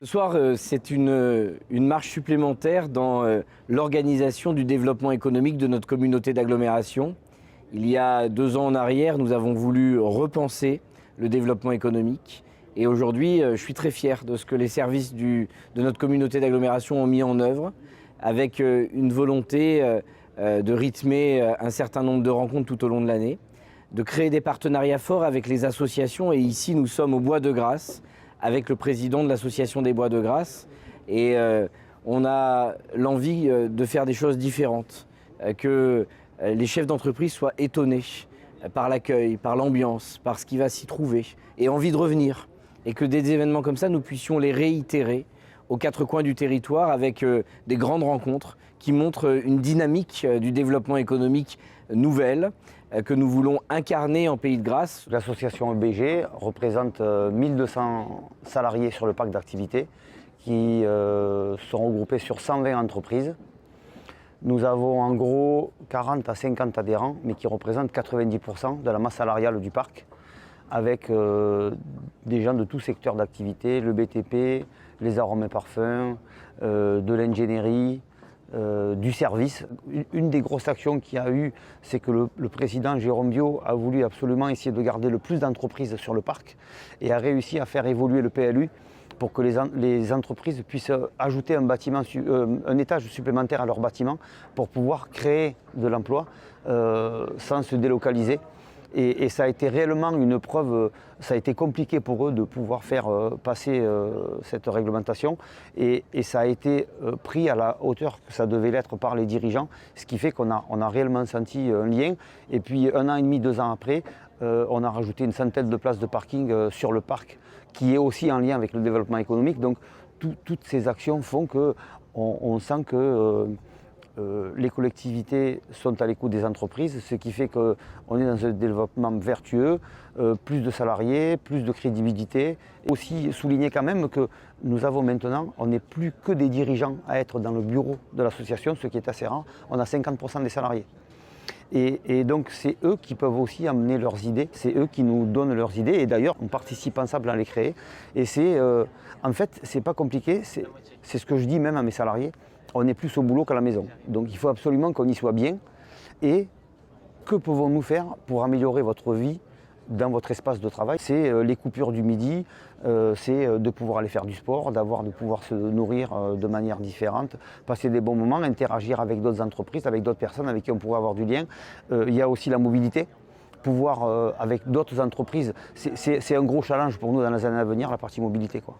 Ce soir, c'est une marche supplémentaire dans l'organisation du développement économique de notre communauté d'agglomération. Il y a 2 ans en arrière, nous avons voulu repenser le développement économique. Et aujourd'hui, je suis très fier de ce que les services de notre communauté d'agglomération ont mis en œuvre, avec une volonté de rythmer un certain nombre de rencontres tout au long de l'année, de créer des partenariats forts avec les associations. Et ici, nous sommes au Bois de Grâce, avec le président de l'association des Bois de Grâce. Et on a l'envie de faire des choses différentes, que les chefs d'entreprise soient étonnés par l'accueil, par l'ambiance, par ce qui va s'y trouver, et envie de revenir. Et que des événements comme ça, nous puissions les réitérer aux 4 coins du territoire avec des grandes rencontres qui montrent une dynamique du développement économique nouvelle que nous voulons incarner en Pays de Grâce. L'association EBG représente 1200 salariés sur le parc d'activités qui sont regroupés sur 120 entreprises. Nous avons en gros 40 à 50 adhérents, mais qui représentent 90% de la masse salariale du parc, avec des gens de tout secteur d'activité, le BTP, les arômes et parfums, de l'ingénierie, du service. Une des grosses actions qu'il y a eu, c'est que le président Jérôme Biot a voulu absolument essayer de garder le plus d'entreprises sur le parc et a réussi à faire évoluer le PLU pour que les entreprises puissent ajouter un étage supplémentaire à leur bâtiment pour pouvoir créer de l'emploi sans se délocaliser. Et ça a été réellement une preuve, ça a été compliqué pour eux de pouvoir faire passer cette réglementation et ça a été pris à la hauteur que ça devait l'être par les dirigeants, ce qui fait qu'on a réellement senti un lien. Et puis 1 an et demi, 2 ans après, on a rajouté une centaine de places de parking sur le parc, qui est aussi en lien avec le développement économique. Donc toutes ces actions font qu'on sent que les collectivités sont à l'écoute des entreprises, ce qui fait qu'on est dans un développement vertueux, plus de salariés, plus de crédibilité. Aussi souligner quand même que nous avons maintenant, on n'est plus que des dirigeants à être dans le bureau de l'association, ce qui est assez rare, on a 50% des salariés. Et donc c'est eux qui peuvent aussi amener leurs idées, c'est eux qui nous donnent leurs idées et d'ailleurs on participe ensemble à les créer. Et en fait, c'est pas compliqué, c'est ce que je dis même à mes salariés. On est plus au boulot qu'à la maison. Donc il faut absolument qu'on y soit bien. Et que pouvons-nous faire pour améliorer votre vie dans votre espace de travail? C'est les coupures du midi, c'est de pouvoir aller faire du sport, de pouvoir se nourrir de manière différente, passer des bons moments, interagir avec d'autres entreprises, avec d'autres personnes avec qui on pourrait avoir du lien. Il y a aussi la mobilité. Pouvoir avec d'autres entreprises, c'est un gros challenge pour nous dans les années à venir, la partie mobilité, quoi.